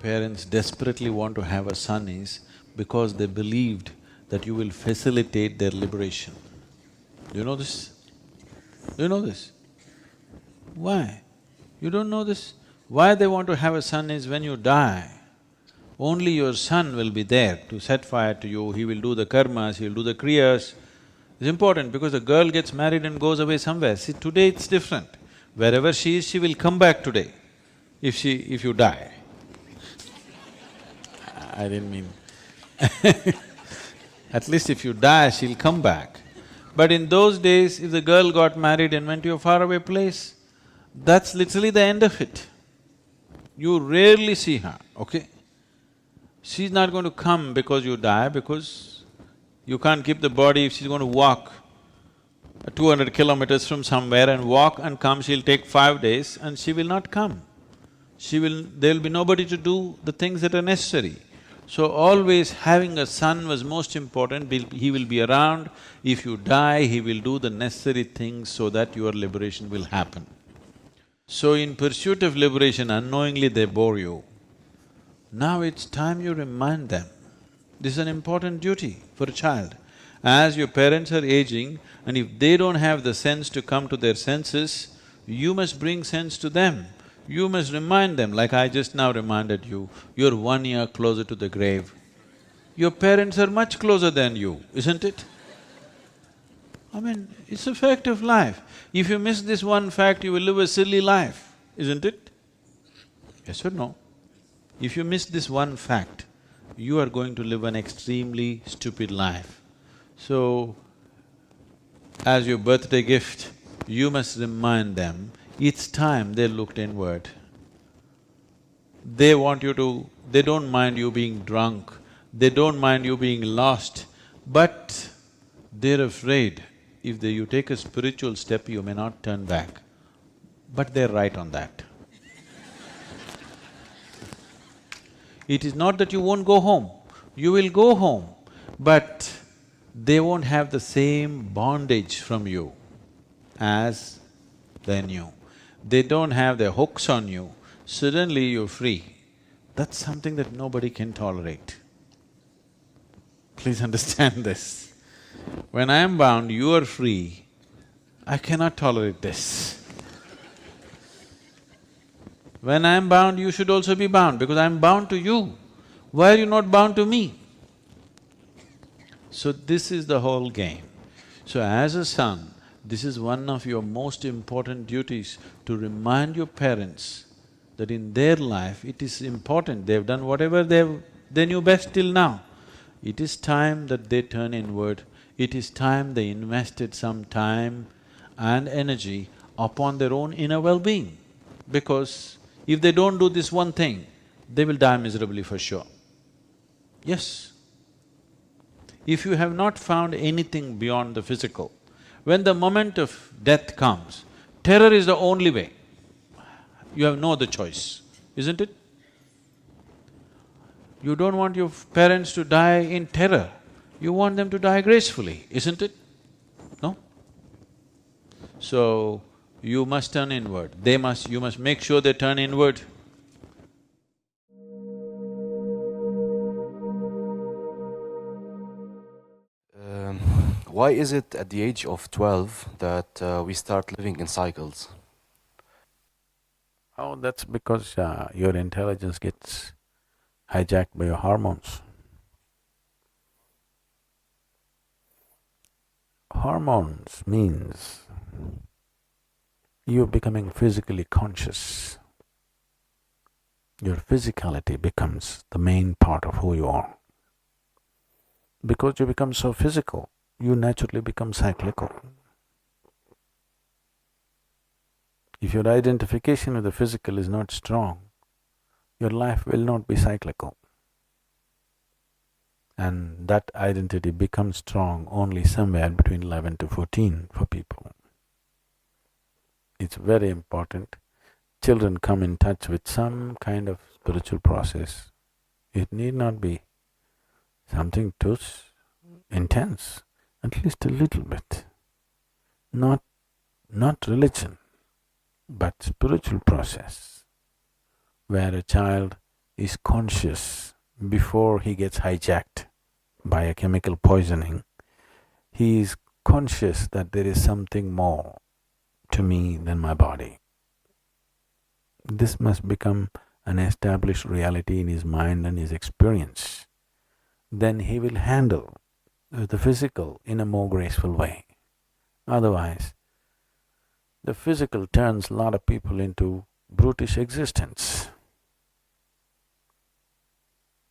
parents desperately want to have a son is because they believed that you will facilitate their liberation. Do you know this? Do you know this? Why? You don't know this? Why they want to have a son is when you die, only your son will be there to set fire to you, he will do the karmas, he'll do the kriyas. It's important because the girl gets married and goes away somewhere. See, today it's different. Wherever she is, she will come back today if you die. I didn't mean at least if you die, she'll come back. But in those days, if the girl got married and went to a faraway place, that's literally the end of it. You rarely see her, okay? She's not going to come because you die, because you can't keep the body. If she's going to walk 200 kilometers from somewhere and walk and come, she'll take 5 days and she will not come. There'll be nobody to do the things that are necessary. So always having a son was most important, he will be around. If you die, he will do the necessary things so that your liberation will happen. So in pursuit of liberation, unknowingly they bore you. Now it's time you remind them. This is an important duty for a child. As your parents are aging, and if they don't have the sense to come to their senses, you must bring sense to them. You must remind them, like I just now reminded you, you're 1 year closer to the grave. Your parents are much closer than you, isn't it? I mean, it's a fact of life. If you miss this one fact, you will live a silly life, isn't it? Yes or no? If you miss this one fact, you are going to live an extremely stupid life. So, as your birthday gift, you must remind them, it's time they looked inward. They want you to… they don't mind you being drunk, they don't mind you being lost, but they're afraid if you take a spiritual step, you may not turn back. But they're right on that. It is not that you won't go home, you will go home, but they won't have the same bondage from you as they knew. They don't have their hooks on you, suddenly you're free. That's something that nobody can tolerate. Please understand this. When I am bound, you are free, I cannot tolerate this. When I am bound, you should also be bound because I am bound to you. Why are you not bound to me? So this is the whole game. So as a son, this is one of your most important duties, to remind your parents that in their life it is important, they've done whatever they knew best till now. It is time that they turn inward, it is time they invested some time and energy upon their own inner well-being. Because if they don't do this one thing, they will die miserably for sure. Yes. If you have not found anything beyond the physical, when the moment of death comes, terror is the only way. You have no other choice, isn't it? You don't want your parents to die in terror, you want them to die gracefully, isn't it? No? So, you must turn inward, you must make sure they turn inward. Why is it at the age of 12 that we start living in cycles? Oh, that's because your intelligence gets hijacked by your hormones. Hormones means you're becoming physically conscious. Your physicality becomes the main part of who you are. Because you become so physical, you naturally become cyclical. If your identification with the physical is not strong, your life will not be cyclical. And that identity becomes strong only somewhere between 11 to 14 for people. It's very important. Children come in touch with some kind of spiritual process. It need not be something too intense, at least a little bit. Not religion, but spiritual process, where a child is conscious before he gets hijacked by a chemical poisoning, he is conscious that there is something more to me than my body. This must become an established reality in his mind and his experience. Then he will handle the physical in a more graceful way. Otherwise, the physical turns a lot of people into brutish existence.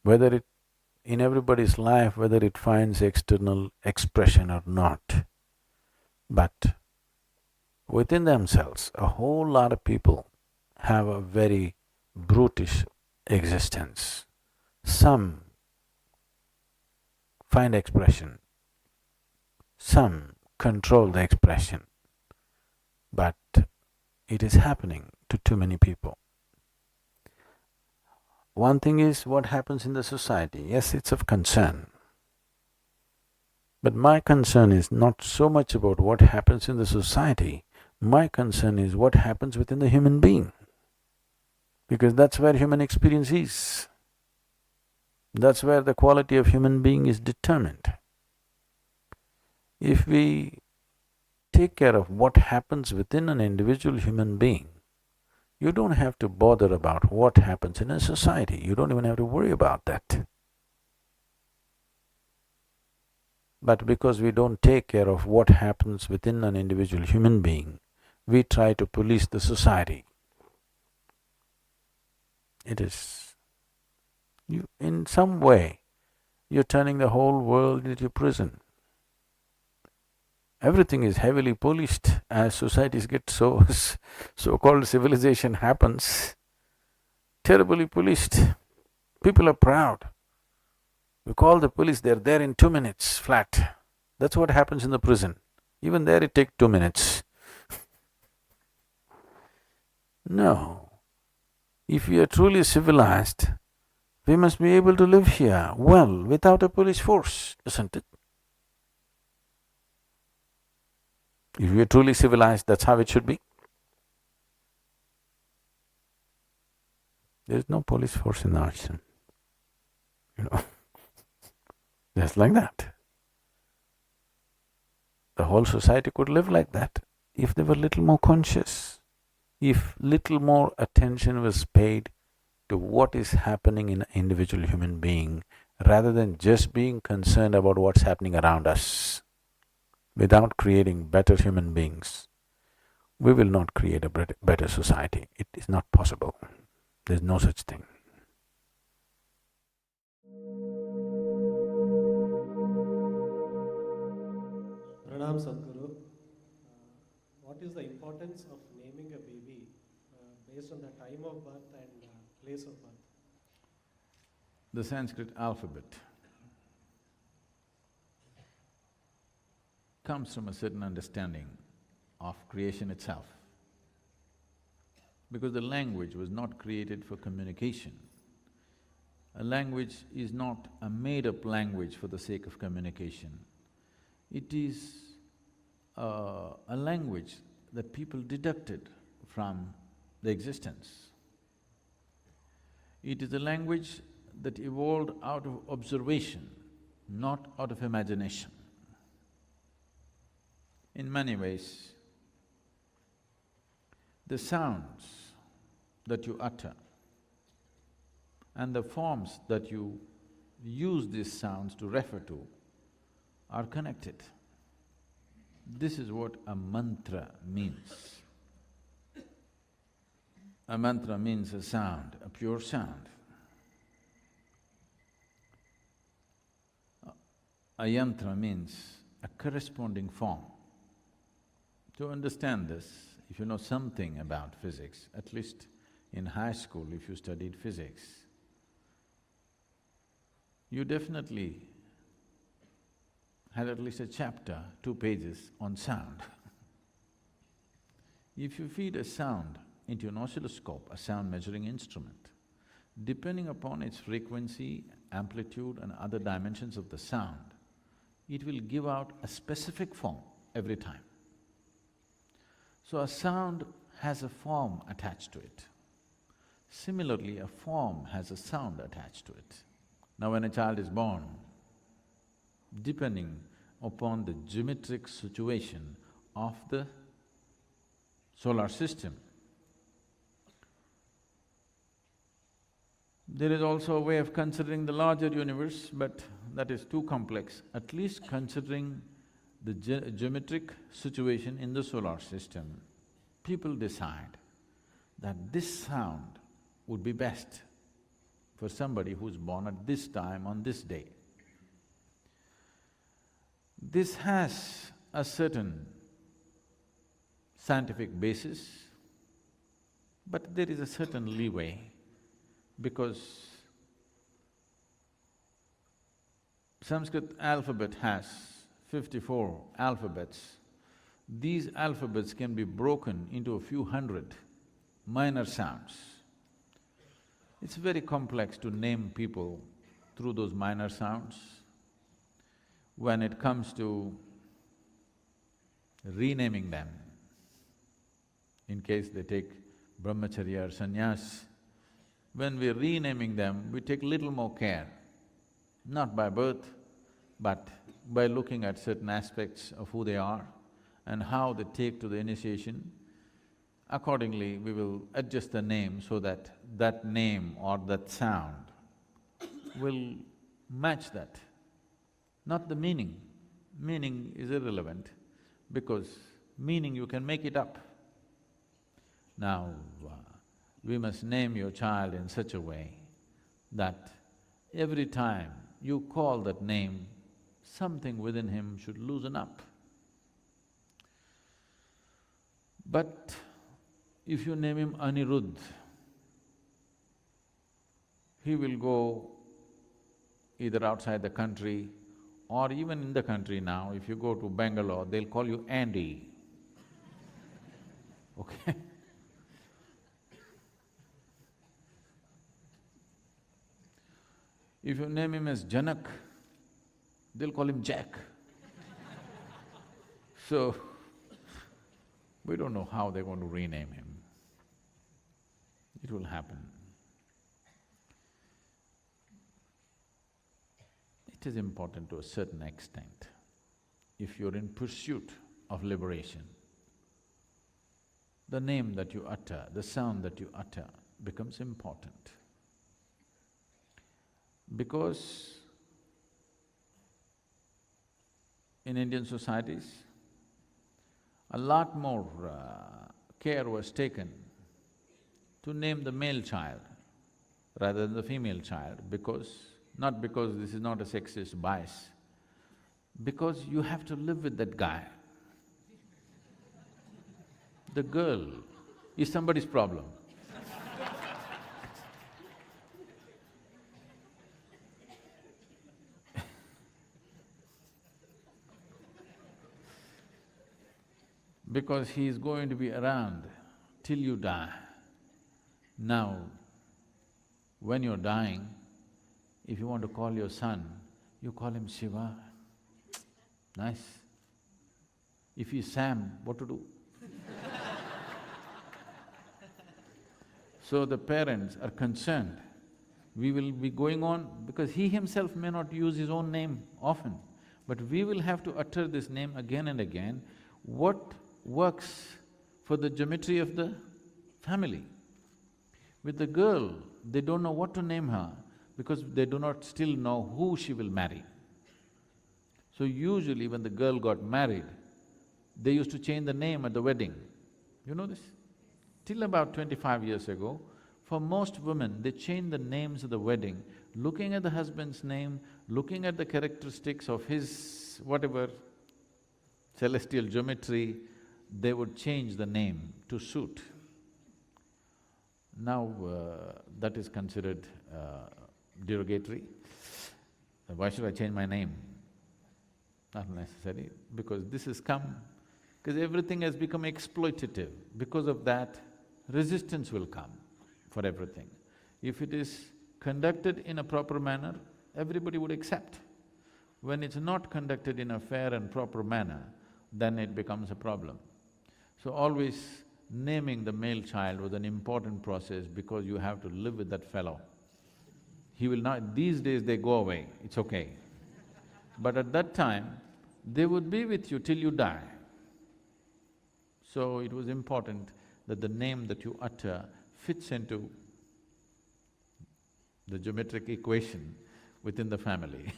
Whether it, in everybody's life, whether it finds external expression or not, but within themselves, a whole lot of people have a very brutish existence. Some find expression, some control the expression, but it is happening to too many people. One thing is what happens in the society. Yes, it's of concern. But my concern is not so much about what happens in the society, my concern is what happens within the human being. Because that's where human experience is. That's where the quality of human being is determined. If we take care of what happens within an individual human being, you don't have to bother about what happens in a society, you don't even have to worry about that. But because we don't take care of what happens within an individual human being, we try to police the society. It is… in some way, you're turning the whole world into a prison. Everything is heavily policed as societies get so-called civilization happens, terribly policed. People are proud. You call the police, they're there in 2 minutes flat. That's what happens in the prison. Even there it takes 2 minutes. No. If we are truly civilized, we must be able to live here well without a police force, isn't it? If we are truly civilized, that's how it should be. There is no police force in the ashram, just like that. The whole society could live like that if they were little more conscious, if little more attention was paid to what is happening in an individual human being rather than just being concerned about what's happening around us. Without creating better human beings, we will not create a better society. It is not possible. There's no such thing. Pranam Sadhguru. What is the importance of naming a baby based on the time of birth and place of birth? The Sanskrit alphabet comes from a certain understanding of creation itself. Because the language was not created for communication. A language is not a made-up language for the sake of communication. It is a language that people deducted from the existence. It is a language that evolved out of observation, not out of imagination. In many ways, the sounds that you utter and the forms that you use these sounds to refer to are connected. This is what a mantra means. A mantra means a sound, a pure sound. A yantra means a corresponding form. To understand this, if you know something about physics, at least in high school if you studied physics, you definitely had at least a chapter, 2 pages on sound. If you feed a sound into an oscilloscope, a sound measuring instrument, depending upon its frequency, amplitude and other dimensions of the sound, it will give out a specific form every time. So a sound has a form attached to it. Similarly, a form has a sound attached to it. Now when a child is born, depending upon the geometric situation of the solar system, there is also a way of considering the larger universe, but that is too complex. At least considering the geometric situation in the solar system, people decide that this sound would be best for somebody who's born at this time on this day. This has a certain scientific basis, but there is a certain leeway because Sanskrit alphabet has 54 alphabets. These alphabets can be broken into a few hundred minor sounds. It's very complex to name people through those minor sounds. When it comes to renaming them, in case they take brahmacharya or sannyas, when we're renaming them, we take little more care, not by birth, but by looking at certain aspects of who they are and how they take to the initiation. Accordingly, we will adjust the name so that that name or that sound will match that, not the meaning. Meaning is irrelevant because meaning you can make it up. Now, we must name your child in such a way that every time you call that name, something within him should loosen up. But if you name him Anirudh, he will go either outside the country or even in the country now. If you go to Bangalore, they'll call you Andy, okay? If you name him as Janak, they'll call him Jack. So, we don't know how they're going to rename him. It will happen. It is important to a certain extent. If you're in pursuit of liberation, the name that you utter, the sound that you utter becomes important. Because in Indian societies, a lot more care was taken to name the male child rather than the female child not because this is not a sexist bias, because you have to live with that guy. The girl is somebody's problem. Because he is going to be around till you die. Now, when you're dying, if you want to call your son, you call him Shiva. Nice. If he's Sam, what to do? So the parents are concerned. We will be going on, because he himself may not use his own name often, but we will have to utter this name again and again. What works for the geometry of the family? With the girl, they don't know what to name her because they do not still know who she will marry. So usually when the girl got married, they used to change the name at the wedding. You know this? Till about 25 years ago, for most women, they changed the names at the wedding, looking at the husband's name, looking at the characteristics of his whatever celestial geometry, they would change the name to suit. Now, that is considered derogatory. Why should I change my name? Not necessary, because this has come, because everything has become exploitative. Because of that, resistance will come for everything. If it is conducted in a proper manner, everybody would accept. When it's not conducted in a fair and proper manner, then it becomes a problem. So always Naming the male child was an important process because you have to live with that fellow. He will not… these days they go away, it's okay. But at that time, they would be with you till you die. So it was important that the name that you utter fits into the geometric equation within the family.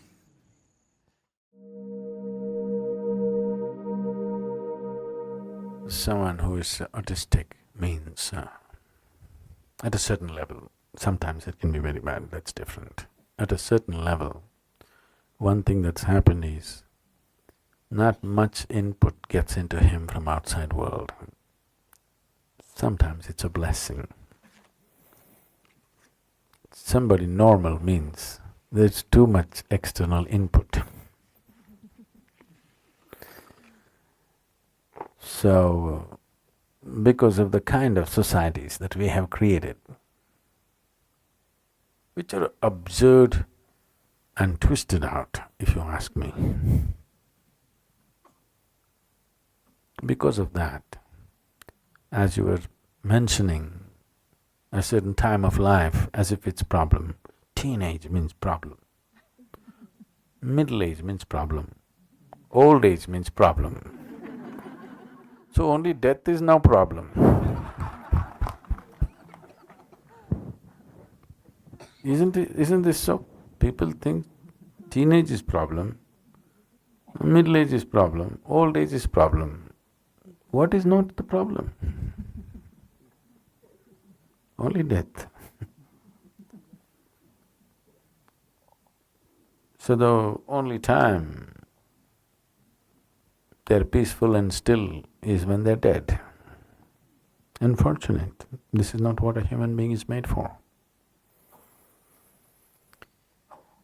Someone who is autistic means, at a certain level, sometimes it can be very bad, that's different. At a certain level, one thing that's happened is, not much input gets into him from outside world. Sometimes it's a blessing. Somebody normal means there's too much external input. So, because of the kind of societies that we have created, which are absurd and twisted out, if you ask me. Because of that, as you were mentioning, a certain time of life as if it's problem, teenage means problem, middle age means problem, old age means problem. So only death is now problem. Isn't this so? People think teenage is problem, middle age is problem, old age is problem. What is not the problem? Only death. So the only time they're peaceful and still is when they're dead. Unfortunate, this is not what a human being is made for.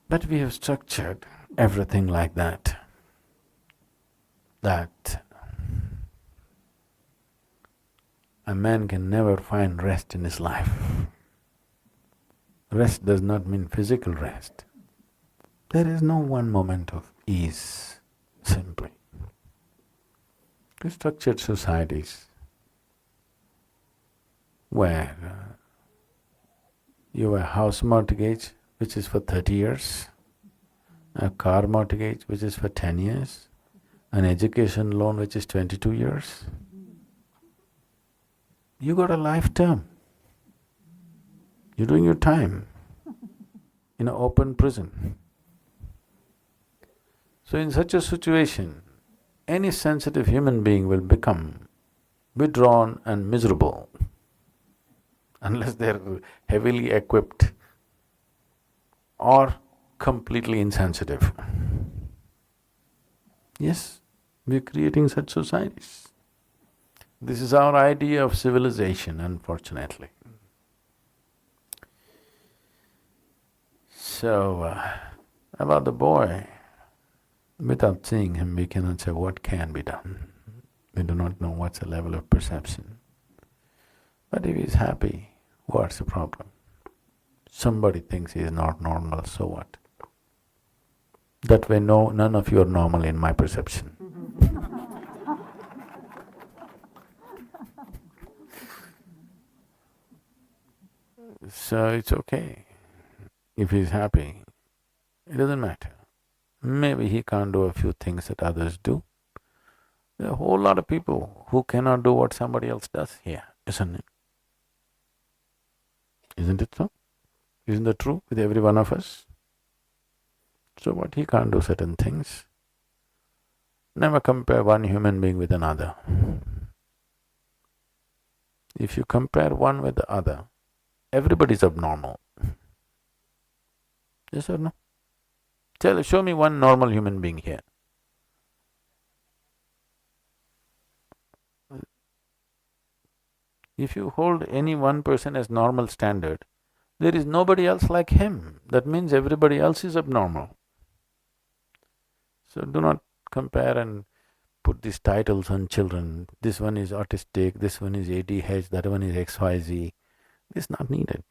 But we have structured everything like that a man can never find rest in his life. Rest does not mean physical rest. There is no one moment of ease, simply. Structured societies where you have a house mortgage which is for 30 years, a car mortgage which is for 10 years, an education loan which is 22 years. You got a life term. You're doing your time in an open prison. So in such a situation, any sensitive human being will become withdrawn and miserable unless they're heavily equipped or completely insensitive. Yes, we're creating such societies. This is our idea of civilization, unfortunately. So, about the boy, without seeing him, we cannot say what can be done. We do not know what's the level of perception. But if he's happy, what's the problem? Somebody thinks he is not normal, so what? That way, no, none of you are normal in my perception. So it's okay. If he's happy, it doesn't matter. Maybe he can't do a few things that others do. There are a whole lot of people who cannot do what somebody else does here, isn't it? Isn't it so? Isn't that true with every one of us? So what, he can't do certain things. Never compare one human being with another. If you compare one with the other, everybody's abnormal. Yes or no? Show me one normal human being here. If you hold any one person as normal standard, there is nobody else like him. That means everybody else is abnormal. So do not compare and put these titles on children. This one is autistic, this one is ADH, that one is XYZ. It's not needed.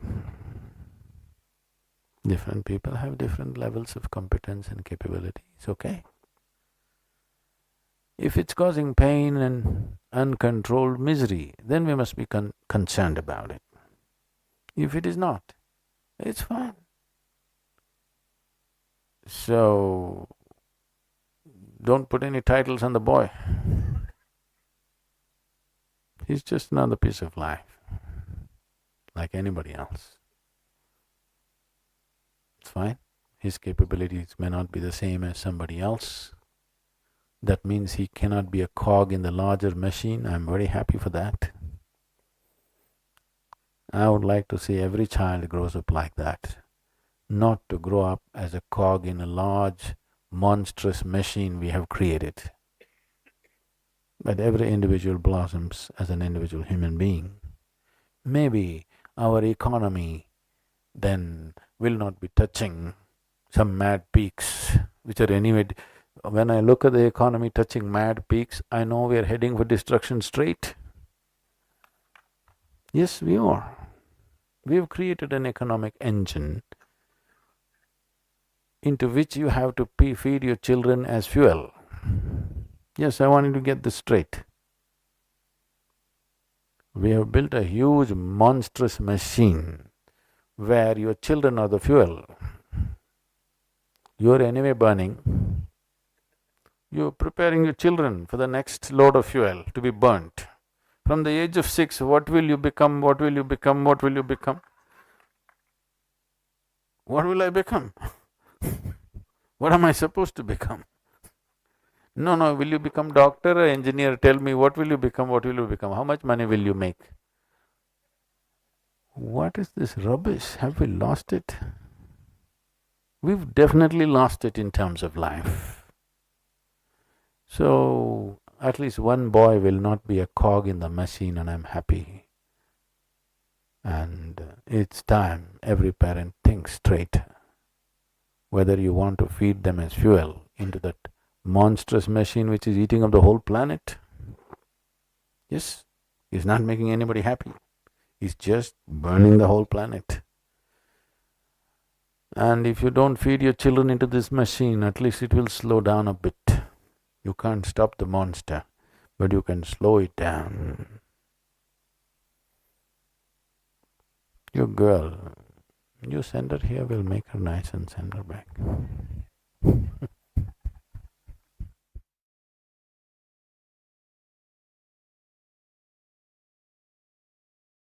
Different people have different levels of competence and capability, it's okay. If it's causing pain and uncontrolled misery, then we must be concerned about it. If it is not, it's fine. So, don't put any titles on the boy. He's just another piece of life, like anybody else. It's fine. His capabilities may not be the same as somebody else. That means he cannot be a cog in the larger machine. I'm very happy for that. I would like to see every child grows up like that, not to grow up as a cog in a large, monstrous machine we have created. But every individual blossoms as an individual human being. Maybe our economy then will not be touching some mad peaks, which are anyway… When I look at the economy touching mad peaks, I know we are heading for destruction straight. Yes, we are. We have created an economic engine into which you have to feed your children as fuel. Yes, I want you to get this straight. We have built a huge, monstrous machine where your children are the fuel. You're anyway burning. You're preparing your children for the next load of fuel to be burnt. From the age of 6, what will you become, what will you become, what will you become? What will I become? What am I supposed to become? No, will you become doctor or engineer? Tell me, what will you become, what will you become? How much money will you make? What is this rubbish? Have we lost it? We've definitely lost it in terms of life. So, at least one boy will not be a cog in the machine, and I'm happy. And it's time every parent thinks straight whether you want to feed them as fuel into that monstrous machine which is eating up the whole planet. Yes, it's not making anybody happy. It's just burning the whole planet. And if you don't feed your children into this machine, at least it will slow down a bit. You can't stop the monster, but you can slow it down. Your girl, you send her here, we'll make her nice and send her back.